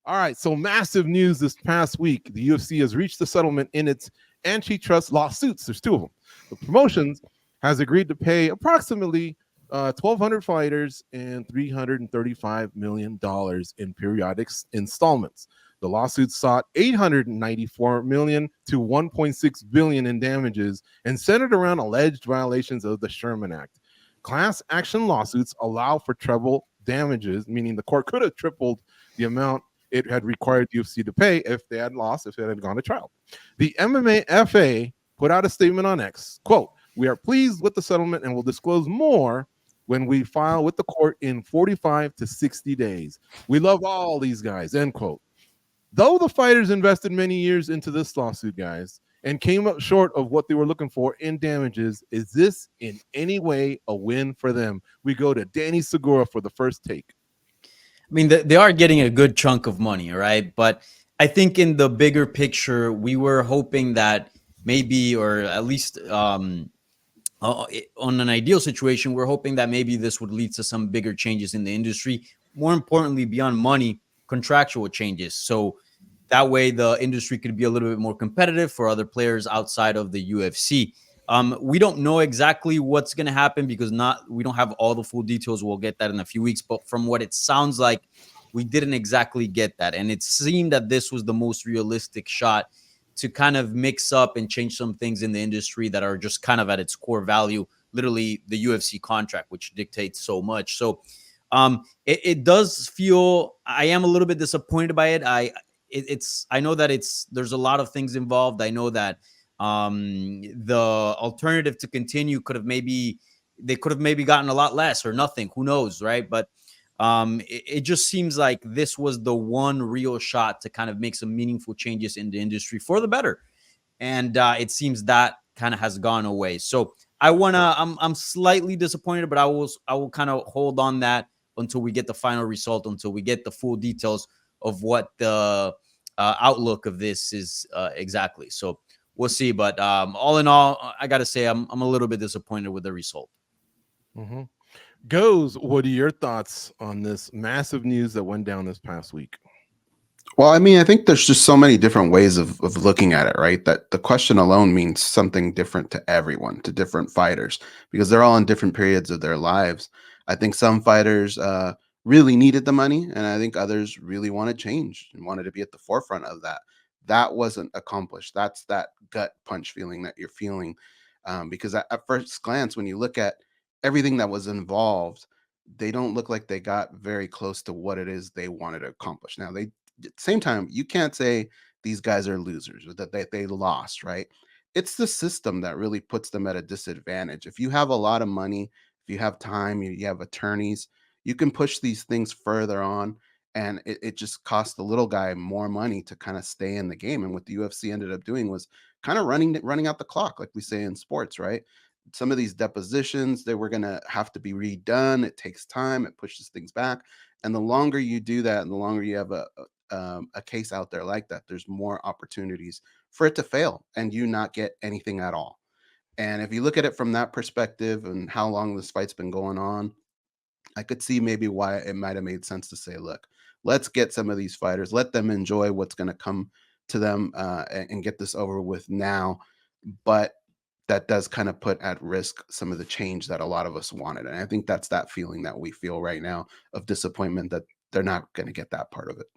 All right, so massive news this past week. The UFC has reached a settlement in its antitrust lawsuits. There's two of them. The promotions has agreed to pay approximately 1,200 fighters and $335 million in periodic installments. The lawsuit sought $894 million to $1.6 billion in damages and centered around alleged violations of the Sherman Act. Class action lawsuits allow for treble damages, meaning the court could have tripled the amount it had required UFC to pay if they had lost, if it had gone to trial. The MMA put out a statement on X, quote, "We are pleased with the settlement and will disclose more when we file with the court in 45 to 60 days. We love all these guys," end quote. Though the fighters invested many years into this lawsuit, guys, and came up short of what they were looking for in damages, is this in any way a win for them? We go to Danny Segura for the first take. I mean, they are getting a good chunk of money, all right? But I think in the bigger picture, we were hoping that maybe, or at least on an ideal situation, we're hoping that maybe this would lead to some bigger changes in the industry. More importantly, beyond money, contractual changes. So that way the industry could be a little bit more competitive for other players outside of the UFC. We don't know exactly what's going to happen because we don't have all the full details. We'll get that in a few weeks. But from what it sounds like, we didn't exactly get that. And it seemed that this was the most realistic shot to kind of mix up and change some things in the industry that are just kind of at its core value, literally the UFC contract, which dictates so much. So it does feel, I am a little bit disappointed by it. I know that there's a lot of things involved. I know that the alternative to continue could have maybe gotten a lot less or nothing. Who knows, right? But it just seems like this was the one real shot to kind of make some meaningful changes in the industry for the better. And it seems that kind of has gone away. So I'm slightly disappointed, but I will kind of hold on that until we get the final result, until we get the full details of what the outlook of this is exactly. So we'll see. But all in all, I got to say, I'm a little bit disappointed with the result. Mm-hmm. Goes, what are your thoughts on this massive news that went down this past week? Well, I mean, I think there's just so many different ways of looking at it, right? That the question alone means something different to everyone, to different fighters, because they're all in different periods of their lives. I think some fighters really needed the money, and I think others really wanted change and wanted to be at the forefront of that. That wasn't accomplished. That's that gut punch feeling that you're feeling, because at first glance, when you look at everything that was involved, they don't look like they got very close to what it is they wanted to accomplish. Now, at the same time, you can't say these guys are losers or that they lost, right? It's the system that really puts them at a disadvantage. If you have a lot of money, if you have time, you have attorneys, you can push these things further on, and it just costs the little guy more money to kind of stay in the game. And what the UFC ended up doing was kind of running out the clock, like we say in sports, right? Some of these depositions, they were going to have to be redone. It takes time. It pushes things back. And the longer you do that, and the longer you have a case out there like that, there's more opportunities for it to fail and you not get anything at all. And if you look at it from that perspective and how long this fight's been going on, I could see maybe why it might have made sense to say, look, let's get some of these fighters, let them enjoy what's going to come to them and get this over with now. But that does kind of put at risk some of the change that a lot of us wanted. And I think that's that feeling that we feel right now of disappointment that they're not going to get that part of it.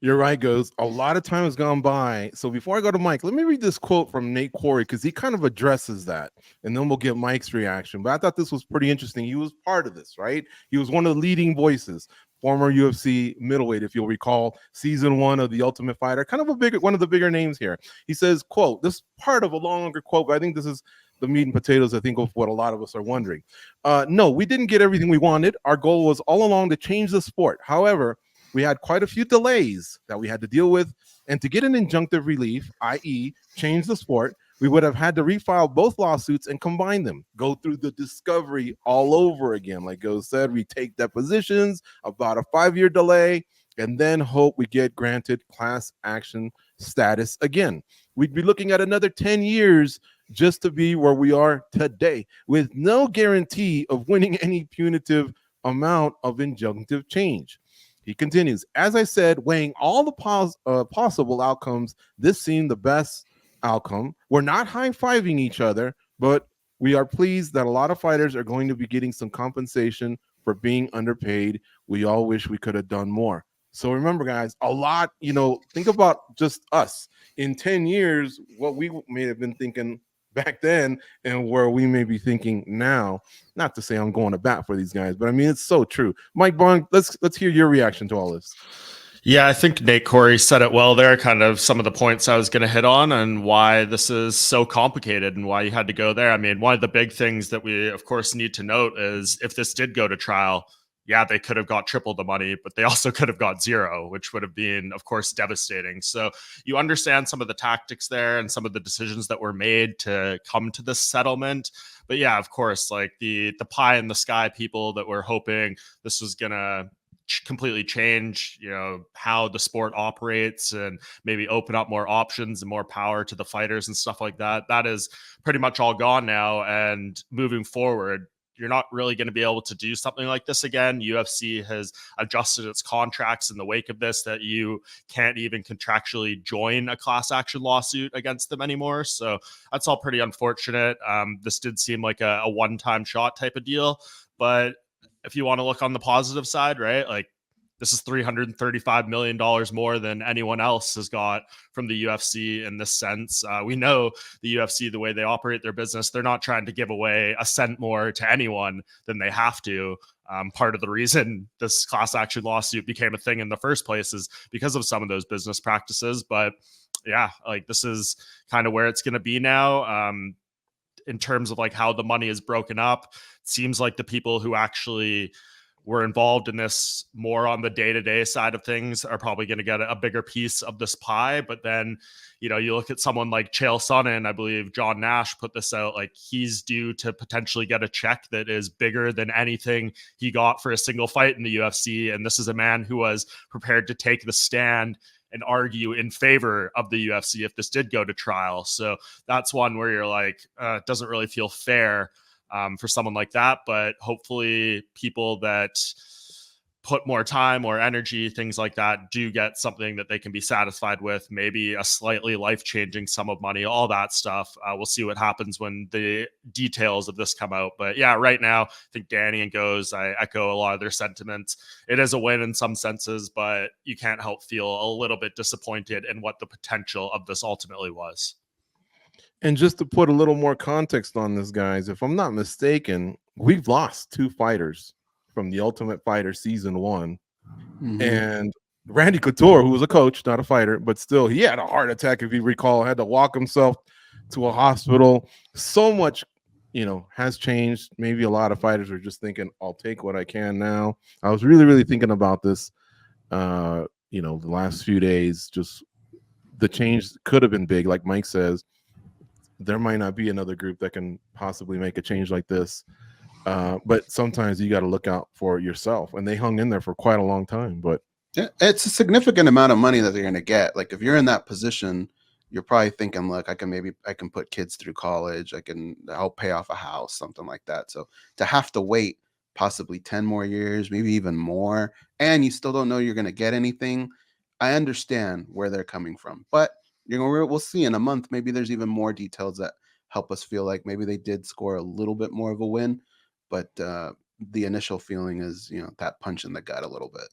You're right, Goes. A lot of time has gone by. So before I go to Mike, let me read this quote from Nate Quarry because he kind of addresses that, and then we'll get Mike's reaction. But I thought this was pretty interesting. He was part of this, right? He was one of the leading voices, former UFC middleweight, if you'll recall, season 1 of The Ultimate Fighter, kind of one of the bigger names here. He says, quote, this part of a longer quote, but I think this is the meat and potatoes, I think, of what a lot of us are wondering. No, we didn't get everything we wanted. Our goal was all along to change the sport. However, we had quite a few delays that we had to deal with, and to get an injunctive relief, i.e. change the sport, we would have had to refile both lawsuits and combine them, go through the discovery all over again. Like Go said, we take depositions, about a 5-year delay, and then hope we get granted class action status again. We'd be looking at another 10 years just to be where we are today, with no guarantee of winning any punitive amount of injunctive change. He continues, as I said, weighing all the possible outcomes, this seemed the best outcome. We're not high-fiving each other, but we are pleased that a lot of fighters are going to be getting some compensation for being underpaid. We all wish we could have done more. So remember, guys, a lot, think about just us. In 10 years, what we may have been thinking back then and where we may be thinking now. Not to say I'm going to bat for these guys, but I mean, it's so true. Mike Bond, let's hear your reaction to all this. Yeah, I think Nate Corey said it well there, kind of some of the points I was going to hit on and why this is so complicated and why you had to go there. I mean, one of the big things that we, of course, need to note is if this did go to trial, yeah, they could have got triple the money, but they also could have got zero, which would have been, of course, devastating. So you understand some of the tactics there and some of the decisions that were made to come to this settlement. But yeah, of course, like the pie in the sky people that were hoping this was going to completely change, how the sport operates and maybe open up more options and more power to the fighters and stuff like that. That is pretty much all gone now. And moving forward, you're not really going to be able to do something like this again. UFC has adjusted its contracts in the wake of this that you can't even contractually join a class action lawsuit against them anymore. So that's all pretty unfortunate. This did seem like a one-time shot type of deal, but if you want to look on the positive side, right? Like this is $335 million more than anyone else has got from the UFC in this sense. We know the UFC, the way they operate their business, they're not trying to give away a cent more to anyone than they have to. Part of the reason this class action lawsuit became a thing in the first place is because of some of those business practices. But yeah, like this is kind of where it's going to be now. In terms of like how the money is broken up, it seems like the people who actually were involved in this more on the day-to-day side of things are probably going to get a bigger piece of this pie. But then, you look at someone like Chael Sonnen, I believe John Nash put this out, like he's due to potentially get a check that is bigger than anything he got for a single fight in the UFC. And this is a man who was prepared to take the stand and argue in favor of the UFC if this did go to trial. So that's one where you're like, it doesn't really feel fair for someone like that. But hopefully people that put more time or energy, things like that, do get something that they can be satisfied with, maybe a slightly life-changing sum of money, all that stuff. We'll see what happens when the details of this come out. But yeah, right now, I think Danny and Goes, I echo a lot of their sentiments. It is a win in some senses, but you can't help feel a little bit disappointed in what the potential of this ultimately was. And just to put a little more context on this, guys, if I'm not mistaken, we've lost 2 fighters from the Ultimate Fighter season 1. Mm-hmm. And Randy Couture, who was a coach, not a fighter, but still, he had a heart attack, if you recall, had to walk himself to a hospital. So much, has changed. Maybe a lot of fighters are just thinking, I'll take what I can now. I was really, really thinking about this, the last few days. Just the change could have been big. Like Mike says, there might not be another group that can possibly make a change like this. But sometimes you got to look out for yourself, and they hung in there for quite a long time. But yeah, it's a significant amount of money that they're going to get. Like if you're in that position, you're probably thinking, look, I can put kids through college. I can help pay off a house, something like that. So to have to wait possibly 10 more years, maybe even more, and you still don't know you're going to get anything. I understand where they're coming from, but we'll see in a month. Maybe there's even more details that help us feel like maybe they did score a little bit more of a win. But the initial feeling is, that punch in the gut a little bit.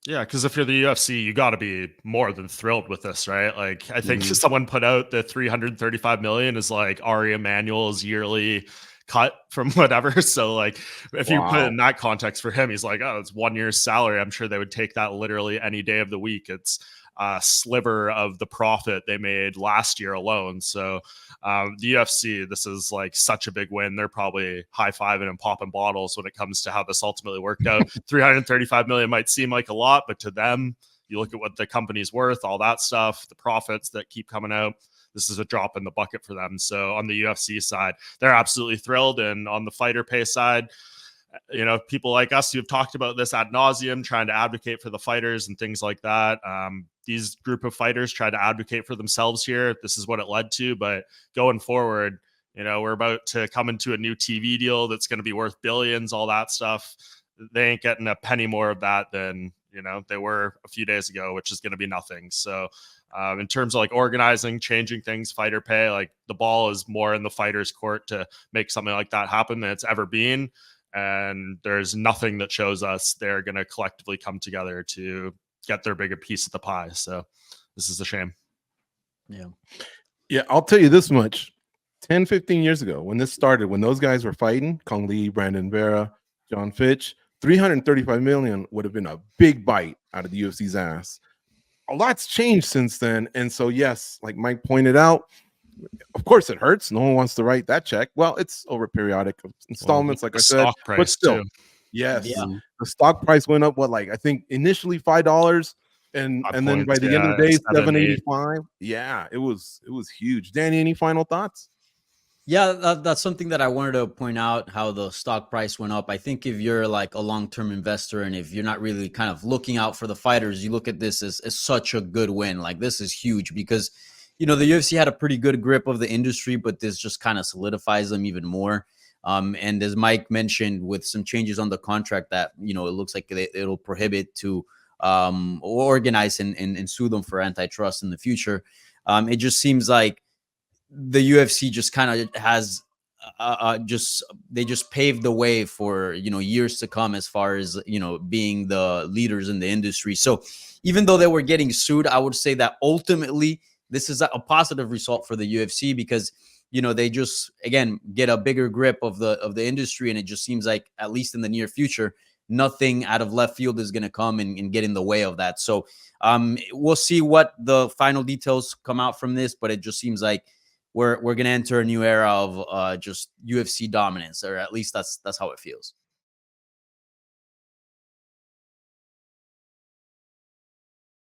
Yeah, because if you're the UFC, you got to be more than thrilled with this, right? Like, I think someone put out the $335 million is like Ari Emanuel's yearly cut from whatever. So, like, if you put it in that context for him, he's like, oh, it's 1 year's salary. I'm sure they would take that literally any day of the week. It's a sliver of the profit they made last year alone. So the UFC, this is like such a big win. They're probably high-fiving and popping bottles when it comes to how this ultimately worked out. 335 million might seem like a lot, but to them, you look at what the company's worth, all that stuff, the profits that keep coming out, this is a drop in the bucket for them. So on the UFC side, they're absolutely thrilled. And on the fighter pay side, people like us who have talked about this ad nauseum, trying to advocate for the fighters and things like that. These group of fighters try to advocate for themselves here. This is what it led to. But going forward, we're about to come into a new TV deal that's going to be worth billions, all that stuff. They ain't getting a penny more of that than you know, they were a few days ago, which is going to be nothing. So in terms of like organizing, changing things, fighter pay, like the ball is more in the fighter's court to make something like that happen than it's ever been. And there's nothing that shows us they're going to collectively come together to get their bigger piece of the pie. So this is a shame. Yeah, I'll tell you this much. 10, 15 years ago, when this started, when those guys were fighting, Kong Lee, Brandon Vera, John Fitch, 335 million would have been a big bite out of the UFC's ass. A lot's changed since then. And so, yes, like Mike pointed out, of course it hurts. No one wants to write that check. Well, it's over periodic installments, like I said. Stock price but still, too. yes, Yeah. the stock price went up, what, like I think initially $5. And then by the end of the day, 785. Yeah, it was huge. Danny, any final thoughts? Yeah, that's something that I wanted to point out, how the stock price went up. I think if you're like a long-term investor and if you're not really kind of looking out for the fighters, you look at this as such a good win. Like this is huge because, you know, the UFC had a pretty good grip of the industry, but this just kind of solidifies them even more. And as Mike mentioned, with some changes on the contract that, you know, it looks like it'll prohibit to organize and sue them for antitrust in the future. It just seems like the UFC just kind of has they just paved the way for, you know, years to come as far as, you know, being the leaders in the industry. So even though they were getting sued, I would say that ultimately this is a positive result for the UFC because, you know, they just, again, get a bigger grip of the industry. And it just seems like, at least in the near future, nothing out of left field is going to come and get in the way of that. So we'll see what the final details come out from this, but it just seems like we're going to enter a new era of just UFC dominance, or at least that's how it feels.